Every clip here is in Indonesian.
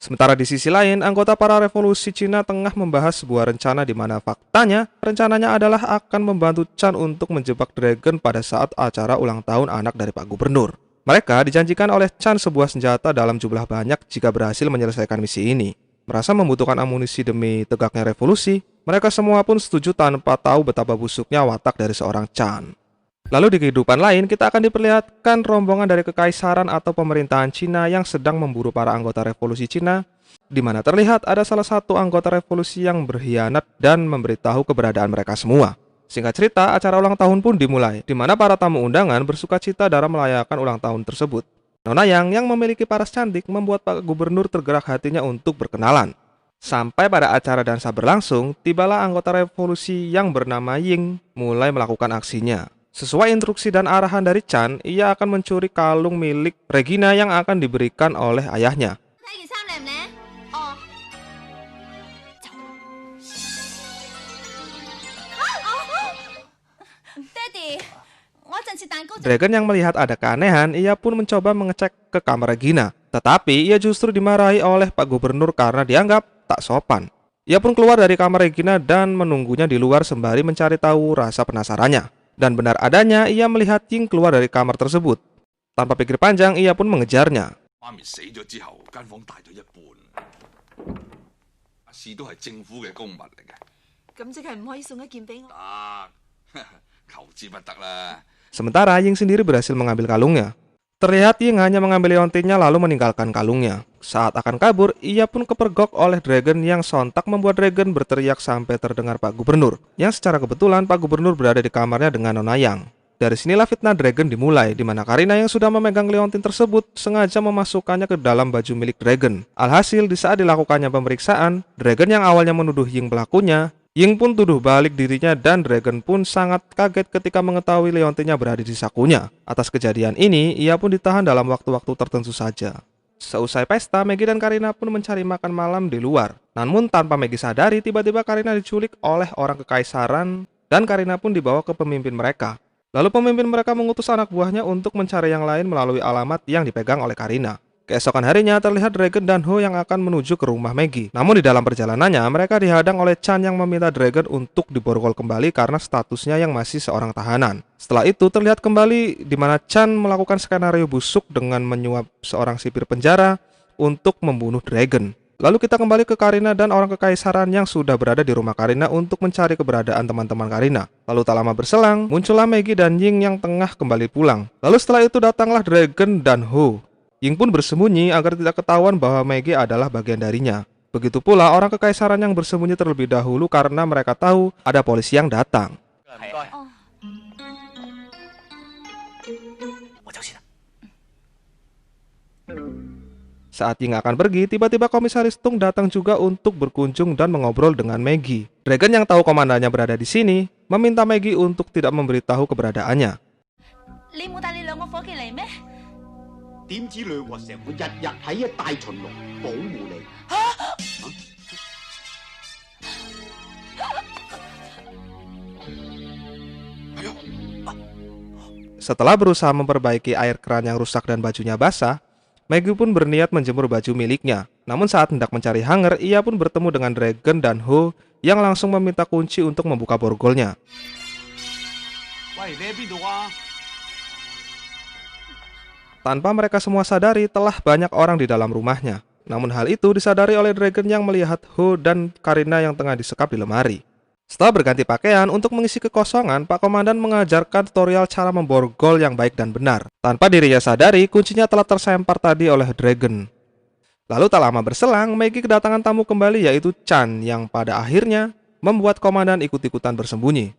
Sementara di sisi lain, anggota para revolusi Cina tengah membahas sebuah rencana di mana faktanya, rencananya adalah akan membantu Chan untuk menjebak Dragon pada saat acara ulang tahun anak dari Pak Gubernur. Mereka dijanjikan oleh Chan sebuah senjata dalam jumlah banyak jika berhasil menyelesaikan misi ini. Merasa membutuhkan amunisi demi tegaknya revolusi, mereka semua pun setuju tanpa tahu betapa busuknya watak dari seorang Chan. Lalu di kehidupan lain, kita akan diperlihatkan rombongan dari kekaisaran atau pemerintahan Cina yang sedang memburu para anggota revolusi Cina, di mana terlihat ada salah satu anggota revolusi yang berkhianat dan memberitahu keberadaan mereka semua. Singkat cerita, acara ulang tahun pun dimulai, di mana para tamu undangan bersukacita dalam merayakan ulang tahun tersebut. Nona yang memiliki paras cantik membuat Pak Gubernur tergerak hatinya untuk berkenalan. Sampai pada acara dansa berlangsung, tibalah anggota revolusi yang bernama Ying mulai melakukan aksinya. Sesuai instruksi dan arahan dari Chan, ia akan mencuri kalung milik Regina yang akan diberikan oleh ayahnya. Dragon yang melihat ada keanehan, ia pun mencoba mengecek ke kamar Regina. Tetapi ia justru dimarahi oleh Pak Gubernur karena dianggap tak sopan. Ia pun keluar dari kamar Regina dan menunggunya di luar sembari mencari tahu rasa penasarannya. Dan benar adanya, ia melihat Ying keluar dari kamar tersebut. Tanpa pikir panjang, ia pun mengejarnya. Sementara Ying sendiri berhasil mengambil kalungnya. Terlihat Ying hanya mengambil leontinnya lalu meninggalkan kalungnya. Saat akan kabur, ia pun kepergok oleh Dragon yang sontak membuat Dragon berteriak sampai terdengar Pak Gubernur. Yang secara kebetulan Pak Gubernur berada di kamarnya dengan Nona Yang. Dari sinilah fitnah Dragon dimulai, di mana Karina yang sudah memegang leontin tersebut sengaja memasukkannya ke dalam baju milik Dragon. Alhasil, di saat dilakukannya pemeriksaan, Dragon yang awalnya menuduh Ying pelakunya, Ying pun tuduh balik dirinya dan Dragon pun sangat kaget ketika mengetahui leontinnya berada di sakunya. Atas kejadian ini, ia pun ditahan dalam waktu-waktu tertentu saja. Seusai pesta, Maggie dan Karina pun mencari makan malam di luar. Namun tanpa Maggie sadari, tiba-tiba Karina diculik oleh orang kekaisaran dan Karina pun dibawa ke pemimpin mereka. Lalu pemimpin mereka mengutus anak buahnya untuk mencari yang lain melalui alamat yang dipegang oleh Karina. Keesokan harinya terlihat Dragon dan Ho yang akan menuju ke rumah Maggie. Namun di dalam perjalanannya mereka dihadang oleh Chan yang meminta Dragon untuk diborgol kembali karena statusnya yang masih seorang tahanan. Setelah itu terlihat kembali di mana Chan melakukan skenario busuk dengan menyuap seorang sipir penjara untuk membunuh Dragon. Lalu kita kembali ke Karina dan orang kekaisaran yang sudah berada di rumah Karina untuk mencari keberadaan teman-teman Karina. Lalu tak lama berselang, muncullah Maggie dan Ying yang tengah kembali pulang. Lalu setelah itu datanglah Dragon dan Ho. Ying pun bersembunyi agar tidak ketahuan bahwa Maggie adalah bagian darinya. Begitu pula orang kekaisaran yang bersembunyi terlebih dahulu karena mereka tahu ada polisi yang datang. Saat Ying akan pergi, tiba-tiba Komisaris Tung datang juga untuk berkunjung dan mengobrol dengan Maggie. Dragon yang tahu komandannya berada di sini, meminta Maggie untuk tidak memberitahu keberadaannya. Setelah berusaha memperbaiki air keran yang rusak dan bajunya basah, Maggie pun berniat menjemur baju miliknya. Namun saat hendak mencari hanger, ia pun bertemu dengan Dragon dan Ho yang langsung meminta kunci untuk membuka borgolnya. Tanpa mereka semua sadari, telah banyak orang di dalam rumahnya. Namun hal itu disadari oleh Dragon yang melihat Ho dan Karina yang tengah disekap di lemari. Setelah berganti pakaian untuk mengisi kekosongan, Pak Komandan mengajarkan tutorial cara memborgol yang baik dan benar. Tanpa dirinya sadari, kuncinya telah tersempar tadi oleh Dragon. Lalu tak lama berselang, Maggie kedatangan tamu kembali yaitu Chan yang pada akhirnya membuat Komandan ikut-ikutan bersembunyi.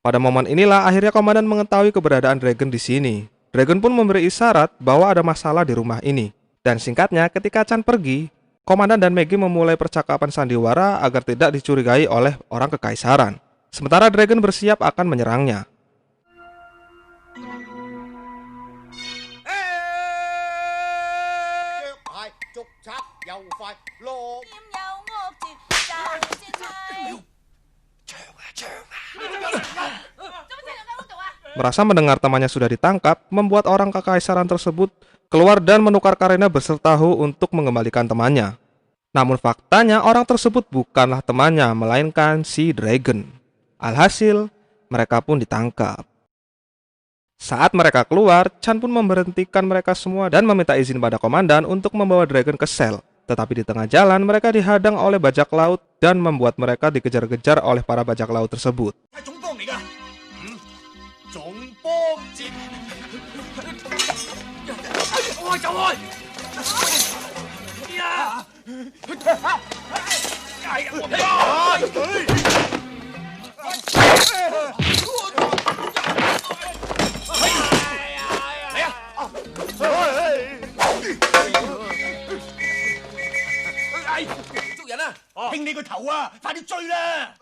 Pada momen inilah akhirnya Komandan mengetahui keberadaan Dragon di sini. Dragon pun memberi isyarat bahwa ada masalah di rumah ini. Dan singkatnya, ketika Chan pergi, Komandan dan Maggie memulai percakapan sandiwara agar tidak dicurigai oleh orang kekaisaran. Sementara Dragon bersiap akan menyerangnya. Merasa mendengar temannya sudah ditangkap, membuat orang kekaisaran tersebut keluar dan menukar Karina beserta Hu untuk mengembalikan temannya. Namun faktanya orang tersebut bukanlah temannya, melainkan si Dragon. Alhasil, mereka pun ditangkap. Saat mereka keluar, Chan pun memberhentikan mereka semua dan meminta izin pada komandan untuk membawa Dragon ke sel. Tetapi di tengah jalan mereka dihadang oleh bajak laut dan membuat mereka dikejar-kejar oleh para bajak laut tersebut.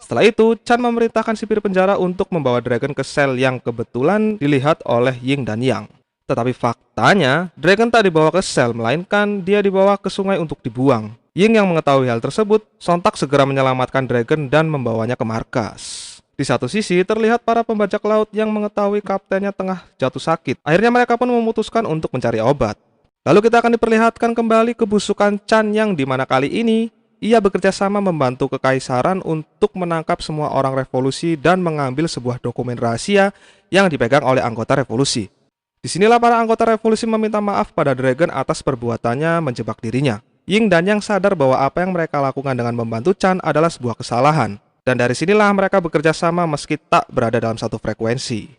Setelah itu, Chan memerintahkan sipir penjara untuk membawa Dragon ke sel yang kebetulan dilihat oleh Ying dan Yang. Tetapi faktanya, Dragon tak dibawa ke sel, melainkan dia dibawa ke sungai untuk dibuang. Ying yang mengetahui hal tersebut, sontak segera menyelamatkan Dragon dan membawanya ke markas. Di satu sisi, terlihat para pembajak laut yang mengetahui kaptennya tengah jatuh sakit. Akhirnya mereka pun memutuskan untuk mencari obat. Lalu kita akan diperlihatkan kembali kebusukan Chan yang dimana kali ini ia bekerja sama membantu kekaisaran untuk menangkap semua orang revolusi dan mengambil sebuah dokumen rahasia yang dipegang oleh anggota revolusi. Disinilah para anggota revolusi meminta maaf pada Dragon atas perbuatannya menjebak dirinya. Ying dan Yang sadar bahwa apa yang mereka lakukan dengan membantu Chan adalah sebuah kesalahan. Dan dari sinilah mereka bekerja sama meski tak berada dalam satu frekuensi.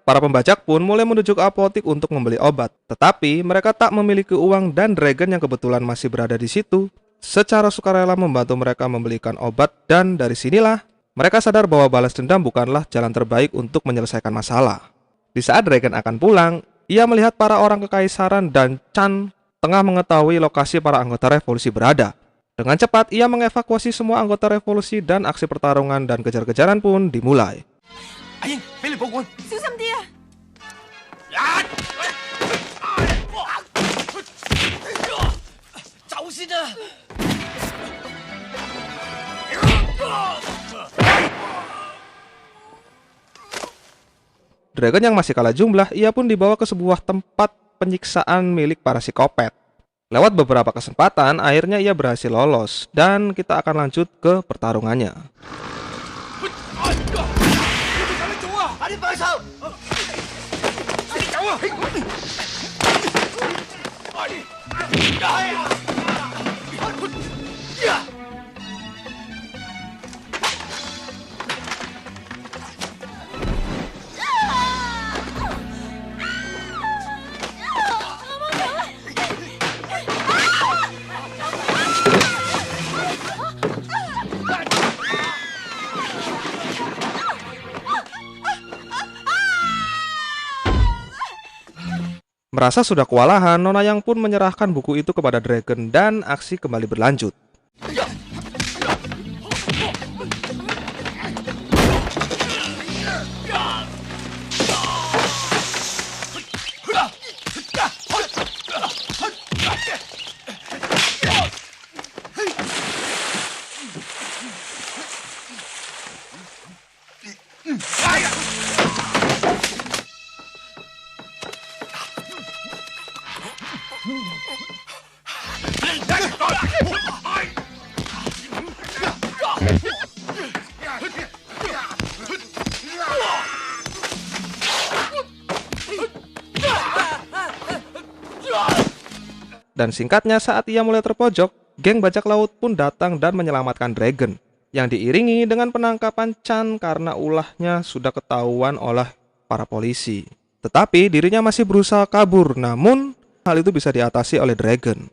Para pembajak pun mulai menuju ke apotik untuk membeli obat. Tetapi mereka tak memiliki uang dan Dragon yang kebetulan masih berada di situ secara sukarela membantu mereka membelikan obat, dan dari sinilah mereka sadar bahwa balas dendam bukanlah jalan terbaik untuk menyelesaikan masalah. Di saat Dragon akan pulang, ia melihat para orang kekaisaran dan Chan tengah mengetahui lokasi para anggota revolusi berada. Dengan cepat ia mengevakuasi semua anggota revolusi dan aksi pertarungan dan kejar-kejaran pun dimulai. Dragon yang masih kalah jumlah, ia pun dibawa ke sebuah tempat penyiksaan milik para psikopat. Lewat beberapa kesempatan, akhirnya ia berhasil lolos, dan kita akan lanjut ke pertarungannya. Merasa sudah kewalahan, Nona Yang pun menyerahkan buku itu kepada Dragon dan aksi kembali berlanjut. Dan singkatnya, saat ia mulai terpojok, geng bajak laut pun datang dan menyelamatkan Dragon, yang diiringi dengan penangkapan Chan karena ulahnya sudah ketahuan oleh para polisi. Tetapi dirinya masih berusaha kabur, namun hal itu bisa diatasi oleh Dragon.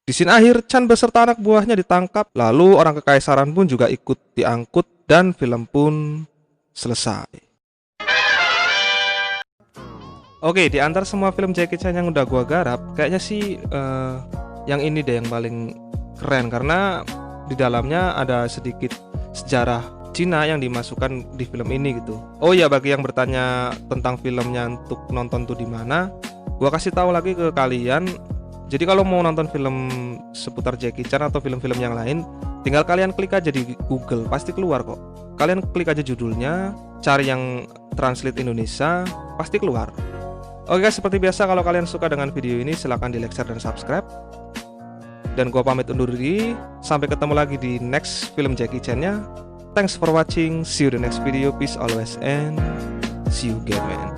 Di scene akhir, Chan beserta anak buahnya ditangkap, lalu orang kekaisaran pun juga ikut diangkut dan film pun selesai. Oke, di antara semua film Jackie Chan yang udah gua garap, kayaknya sih yang ini deh yang paling keren karena di dalamnya ada sedikit sejarah Cina yang dimasukkan di film ini gitu. Oh ya, bagi yang bertanya tentang filmnya untuk nonton tuh di mana, gua kasih tahu lagi ke kalian. Jadi kalau mau nonton film seputar Jackie Chan atau film-film yang lain, tinggal kalian klik aja di Google, pasti keluar kok. Kalian klik aja judulnya, cari yang translate Indonesia, pasti keluar. Oke guys, seperti biasa kalau kalian suka dengan video ini silahkan di like, share, dan subscribe. Dan gua pamit undur diri, sampai ketemu lagi di next film Jackie Chan-nya. Thanks for watching, see you the next video, peace always, and see you again man.